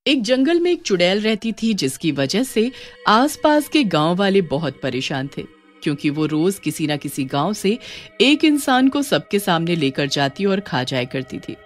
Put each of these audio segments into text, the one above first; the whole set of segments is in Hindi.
एक जंगल में एक चुड़ैल रहती थी, जिसकी वजह से आसपास के गांव वाले बहुत परेशान थे, क्योंकि वो रोज किसी न किसी गांव से एक इंसान को सबके सामने लेकर जाती और खा जाया करती थी।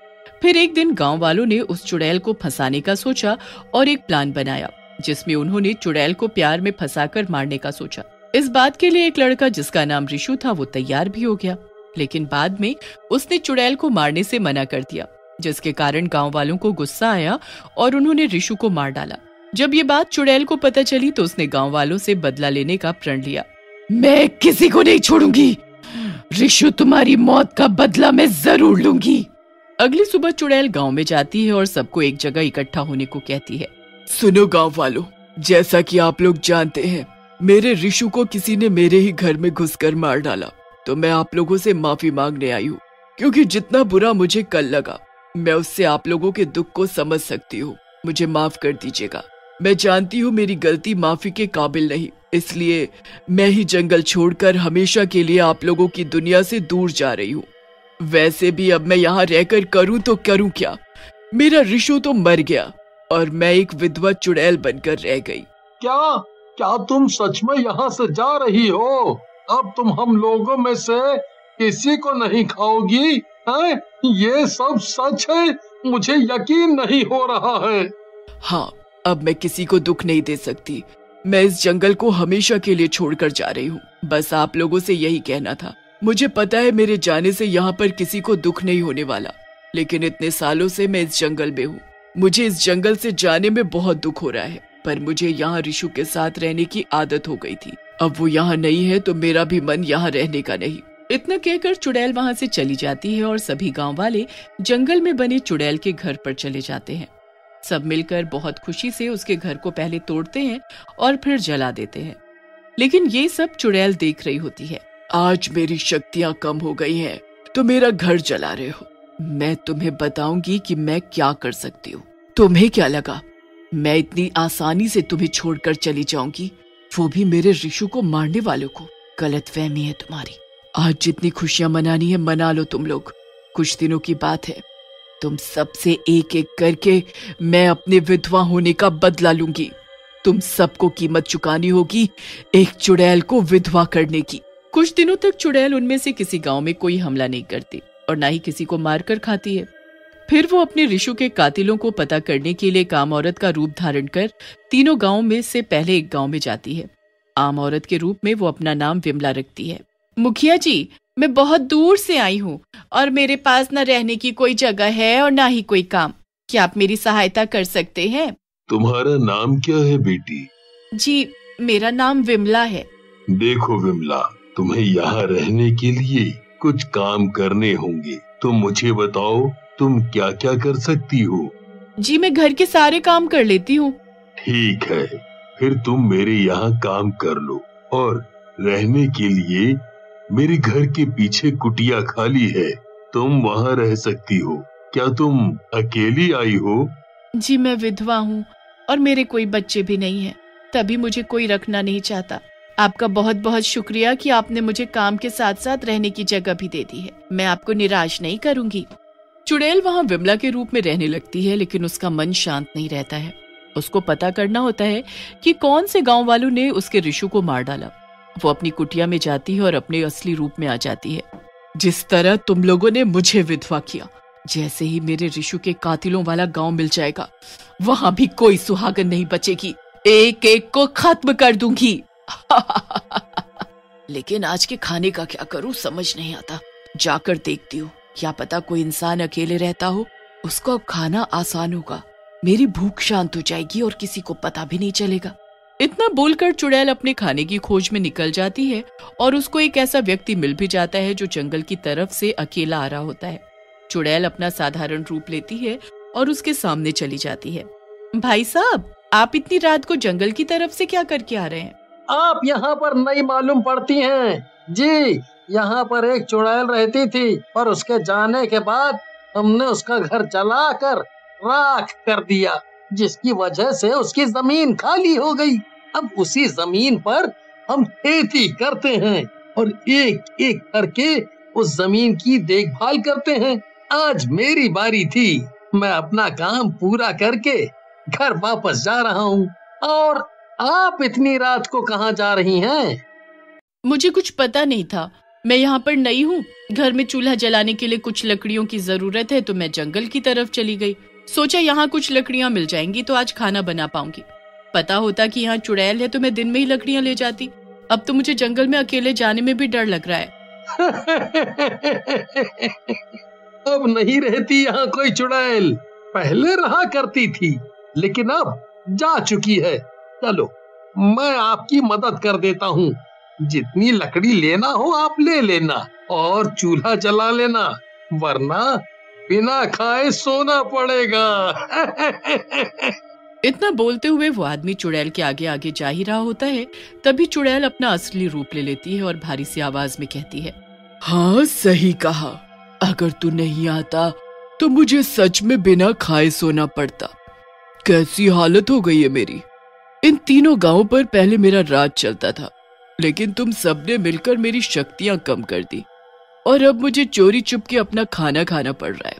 फिर एक दिन गांव वालों ने उस चुड़ैल को फंसाने का सोचा और एक प्लान बनाया, जिसमें उन्होंने चुड़ैल को प्यार में फंसाकर मारने का सोचा। इस बात के लिए एक लड़का जिसका नाम रिशु था वो तैयार भी हो गया, लेकिन बाद में उसने चुड़ैल को मारने से मना कर दिया, जिसके कारण गांव वालों को गुस्सा आया और उन्होंने रिशु को मार डाला। जब ये बात चुड़ैल को पता चली तो उसने गांव वालों से बदला लेने का प्रण लिया। मैं किसी को नहीं छोड़ूंगी, रिशु तुम्हारी मौत का बदला मैं जरूर लूंगी। अगली सुबह चुड़ैल गांव में जाती है और सबको एक जगह इकट्ठा होने को कहती है। सुनो गांव वालों, जैसा कि आप लोग जानते हैं, मेरे रिशु को किसी ने मेरे ही घर में घुसकर मार डाला, तो मैं आप लोगों से माफी मांगने आई हूँ, क्योंकि जितना बुरा मुझे कल लगा, मैं उससे आप लोगों के दुख को समझ सकती हूँ। मुझे माफ कर दीजिएगा। मैं जानती हूँ मेरी गलती माफी के काबिल नहीं, इसलिए मैं ही जंगल छोड़कर हमेशा के लिए आप लोगों की दुनिया से दूर जा रही हूँ। वैसे भी अब मैं यहाँ रहकर करूँ तो करूँ क्या, मेरा रिशु तो मर गया और मैं एक विधवा चुड़ैल बनकर रह गई। क्या क्या तुम सच में यहाँ से जा रही हो? अब तुम हम लोगों में से किसी को नहीं खाओगी? हैं? ये सब सच है? मुझे यकीन नहीं हो रहा है। हाँ, अब मैं किसी को दुख नहीं दे सकती। मैं इस जंगल को हमेशा के लिए छोड़कर जा रही हूँ। बस आप लोगों से यही कहना था। मुझे पता है मेरे जाने से यहाँ पर किसी को दुख नहीं होने वाला, लेकिन इतने सालों से मैं इस जंगल में हूँ। मुझे इस जंगल से जाने में बहुत दुख हो रहा है, पर मुझे यहाँ रिशु के साथ रहने की आदत हो गई थी। अब वो यहाँ नहीं है तो मेरा भी मन यहाँ रहने का नहीं। इतना कहकर चुड़ैल वहाँ से चली जाती है और सभी गांव वाले जंगल में बने चुड़ैल के घर पर चले जाते हैं। सब मिलकर बहुत खुशी से उसके घर को पहले तोड़ते हैं और फिर जला देते हैं, लेकिन ये सब चुड़ैल देख रही होती है। आज मेरी शक्तियाँ कम हो गई हैं, तो मेरा घर जला रहे हो। मैं तुम्हें बताऊंगी कि मैं क्या कर सकती हूँ। तुम्हें क्या लगा मैं इतनी आसानी से तुम्हें छोड़कर चली जाऊंगी, वो भी मेरे रिशु को मारने वालों को? गलतफहमी है तुम्हारी। आज जितनी खुशियां मनानी है मना लो तुम लोग। कुछ दिनों की बात है, तुम सबसे एक एक करके मैं अपने विधवा होने का बदला लूंगी। तुम सबको कीमत चुकानी होगी एक चुड़ैल को विधवा करने की। कुछ दिनों तक चुड़ैल उनमें से किसी गांव में कोई हमला नहीं करती और ना ही किसी को मारकर खाती है। फिर वो अपने रिशु के कातिलों को पता करने के लिए काम औरत का रूप धारण कर तीनों गांव में से पहले एक गांव में जाती है। आम औरत के रूप में वो अपना नाम विमला रखती है। मुखिया जी, मैं बहुत दूर से आई हूँ और मेरे पास न रहने की कोई जगह है और ना ही कोई काम। क्या आप मेरी सहायता कर सकते हैं? तुम्हारा नाम क्या है बेटी? जी, मेरा नाम विमला है। देखो विमला, तुम्हें यहाँ रहने के लिए कुछ काम करने होंगे। तुम मुझे बताओ तुम क्या क्या कर सकती हो? जी, मैं घर के सारे काम कर लेती हूँ। ठीक है, फिर तुम मेरे यहाँ काम कर लो और रहने के लिए मेरे घर के पीछे कुटिया खाली है, तुम वहाँ रह सकती हो। क्या तुम अकेली आई हो? जी, मैं विधवा हूँ और मेरे कोई बच्चे भी नहीं हैं, तभी मुझे कोई रखना नहीं चाहता। आपका बहुत बहुत शुक्रिया कि आपने मुझे काम के साथ साथ रहने की जगह भी दे दी है। मैं आपको निराश नहीं करूंगी। चुड़ैल वहाँ विमला के रूप में रहने लगती है, लेकिन उसका मन शांत नहीं रहता है। उसको पता करना होता है कि कौन से गांव वालों ने उसके रिशु को मार डाला। वो अपनी कुटिया में जाती है और अपने असली रूप में आ जाती है। जिस तरह तुम लोगों ने मुझे विधवा किया, जैसे ही मेरे रिशु के कातिलों वाला गांव मिल जाएगा, वहां भी कोई सुहागन नहीं बचेगी। एक एक को खत्म कर दूंगी। लेकिन आज के खाने का क्या करूं समझ नहीं आता। जाकर देखती हूँ, क्या पता कोई इंसान अकेले रहता हो, उसको खाना आसान होगा। मेरी भूख शांत हो जाएगी और किसी को पता भी नहीं चलेगा। इतना बोलकर चुड़ैल अपने खाने की खोज में निकल जाती है और उसको एक ऐसा व्यक्ति मिल भी जाता है जो जंगल की तरफ से अकेला आ रहा होता है। चुड़ैल अपना साधारण रूप लेती है और उसके सामने चली जाती है। भाई साहब, आप इतनी रात को जंगल की तरफ से क्या करके आ रहे हैं? आप यहाँ पर नहीं मालूम पड़ती हैं जी। यहाँ पर एक चुड़ैल रहती थी और उसके जाने के बाद हमने उसका घर जलाकर राख कर दिया, जिसकी वजह से उसकी जमीन खाली हो गई। अब उसी जमीन पर हम खेती करते हैं और एक एक करके उस जमीन की देखभाल करते हैं। आज मेरी बारी थी, मैं अपना काम पूरा करके घर वापस जा रहा हूँ। और आप इतनी रात को कहाँ जा रही हैं? मुझे कुछ पता नहीं था, मैं यहाँ पर नई हूँ। घर में चूल्हा जलाने के लिए कुछ लकड़ियों की जरूरत है तो मैं जंगल की तरफ चली गई। सोचा यहाँ कुछ लकड़ियाँ मिल जाएंगी तो आज खाना बना पाऊंगी। पता होता कि यहाँ चुड़ैल है तो मैं दिन में ही लकड़ियाँ ले जाती। अब तो मुझे जंगल में अकेले जाने में भी डर लग रहा है। अब नहीं रहती यहाँ कोई चुड़ैल, पहले रहा करती थी लेकिन अब जा चुकी है। चलो मैं आपकी मदद कर देता हूँ। जितनी लकड़ी लेना हो आप ले लेना और चूल्हा जला लेना, वरना बिना खाए सोना पड़ेगा। इतना बोलते हुए वो आदमी चुड़ैल के आगे आगे जा ही रहा होता है। तभी चुड़ैल अपना असली रूप ले लेती है और भारी सी आवाज में कहती है, हाँ सही कहा, अगर तू नहीं आता तो मुझे सच में बिना खाए सोना पड़ता। कैसी हालत हो गई है मेरी। इन तीनों गांवों पर पहले मेरा राज चलता था, लेकिन तुम सबने मिलकर मेरी शक्तियां कम कर दी और अब मुझे चोरी चुप के अपना खाना खाना पड़ रहा है।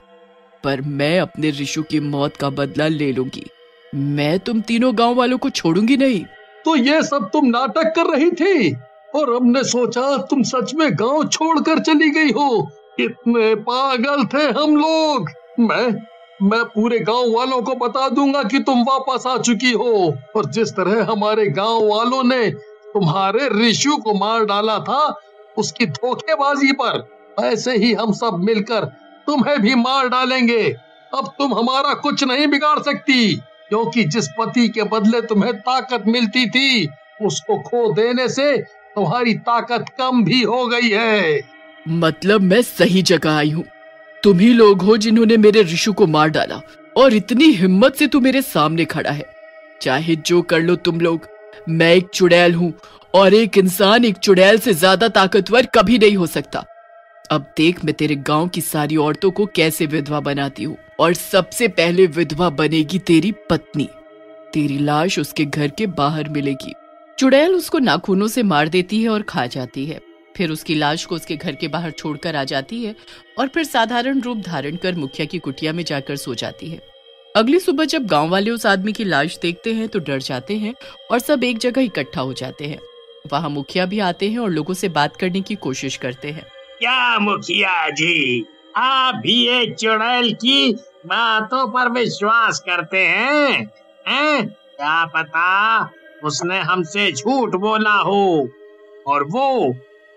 पर मैं अपने ऋषु की मौत का बदला ले लूंगी। मैं तुम तीनों गांव वालों को छोड़ूंगी नहीं। तो ये सब तुम नाटक कर रही थी और हमने सोचा तुम सच में गांव छोड़कर चली गई हो। इतने पागल थे हम लोग। मैं पूरे गांव वालों को बता दूंगा कि तुम वापस आ चुकी हो, और जिस तरह हमारे गांव वालों ने तुम्हारे ऋषु को मार डाला था उसकी धोखेबाजी पर, ऐसे ही हम सब मिलकर तुम्हें भी मार डालेंगे। अब तुम हमारा कुछ नहीं बिगाड़ सकती, क्योंकि जिस पति के बदले तुम्हें ताकत मिलती थी उसको खो देने से तुम्हारी ताकत कम भी हो गई है। मतलब मैं सही जगह आई हूँ। तुम ही लोग हो जिन्होंने मेरे ऋषु को मार डाला और इतनी हिम्मत से तू मेरे सामने खड़ा है। चाहे जो कर लो तुम लोग, मैं एक चुड़ैल हूँ और एक इंसान एक चुड़ैल से ज्यादा ताकतवर कभी नहीं हो सकता। अब देख मैं तेरे गांव की सारी औरतों को कैसे विधवा बनाती हूँ, और सबसे पहले विधवा बनेगी तेरी पत्नी। तेरी लाश उसके घर के बाहर मिलेगी। चुड़ैल उसको नाखूनों से मार देती है और खा जाती है। फिर उसकी लाश को उसके घर के बाहर छोड़कर आ जाती है और फिर साधारण रूप धारण कर मुखिया की कुटिया में जाकर सो जाती है। अगली सुबह जब गांव वाले उस आदमी की लाश देखते हैं तो डर जाते हैं और सब एक जगह इकट्ठा हो जाते हैं। वहां मुखिया भी आते हैं और लोगों से बात करने की कोशिश करते हैं। क्या मुखिया जी, आप भी ये चुड़ैल की बातों पर विश्वास करते हैं? क्या पता उसने हमसे झूठ बोला हो और वो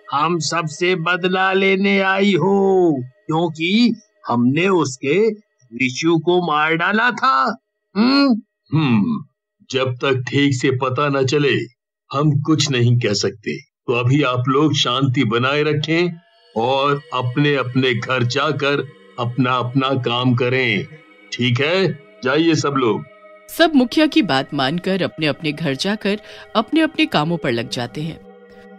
हम सबसे बदला लेने आई हो, क्योंकि हमने उसके ऋषु को मार डाला था। जब तक ठीक से पता न चले हम कुछ नहीं कह सकते। तो अभी आप लोग शांति बनाए रखें और अपने अपने घर जाकर अपना अपना काम करें। ठीक है, जाइए सब लोग। सब मुखिया की बात मानकर अपने अपने घर जाकर अपने अपने कामों पर लग जाते हैं।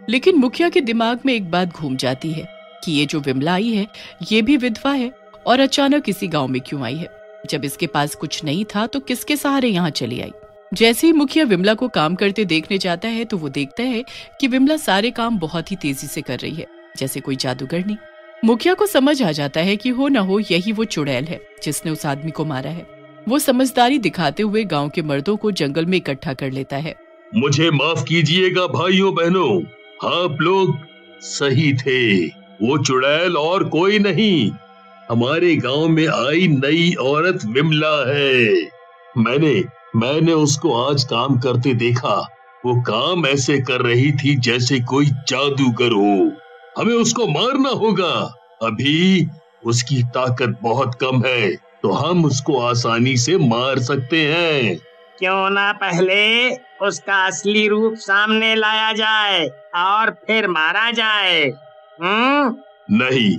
लेकिन मुखिया के दिमाग में एक बात घूम जाती है कि ये जो विमला आई है ये भी विधवा है और अचानक इसी गांव में क्यों आई है। जब इसके पास कुछ नहीं था तो किसके सहारे यहाँ चली आई। जैसे ही मुखिया विमला को काम करते देखने जाता है तो वो देखता है कि विमला सारे काम बहुत ही तेजी से कर रही है, जैसे कोई जादूगरनी। मुखिया को समझ आ जाता है कि हो न हो यही वो चुड़ैल है जिसने उस आदमी को मारा है। वो समझदारी दिखाते हुए गांव के मर्दों को जंगल में इकट्ठा कर लेता है। मुझे माफ कीजिएगा भाइयों बहनों, आप लोग सही थे। वो चुड़ैल और कोई नहीं, हमारे गांव में आई नई औरत विमला है। मैंने उसको आज काम करते देखा। वो काम ऐसे कर रही थी जैसे कोई जादूगर हो। हमें उसको मारना होगा। अभी उसकी ताकत बहुत कम है तो हम उसको आसानी से मार सकते हैं। क्यों ना पहले उसका असली रूप सामने लाया जाए और फिर मारा जाए। नहीं,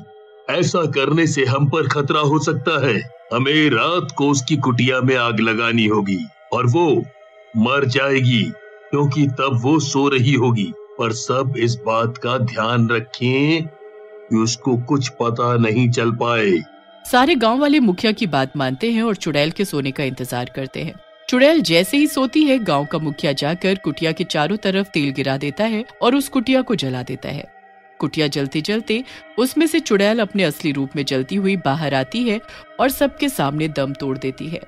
ऐसा करने से हम पर खतरा हो सकता है। हमें रात को उसकी कुटिया में आग लगानी होगी और वो मर जाएगी, क्योंकि तब वो सो रही होगी। पर सब इस बात का ध्यान रखें कि उसको कुछ पता नहीं चल पाए। सारे गांव वाले मुखिया की बात मानते हैं और चुड़ैल के सोने का इंतजार करते हैं। चुड़ैल जैसे ही सोती है, गांव का मुखिया जाकर कुटिया के चारों तरफ तेल गिरा देता है और उस कुटिया को जला देता है। कुटिया जलते जलते उसमें से चुड़ैल अपने असली रूप में जलती हुई बाहर आती है और सबके सामने दम तोड़ देती है।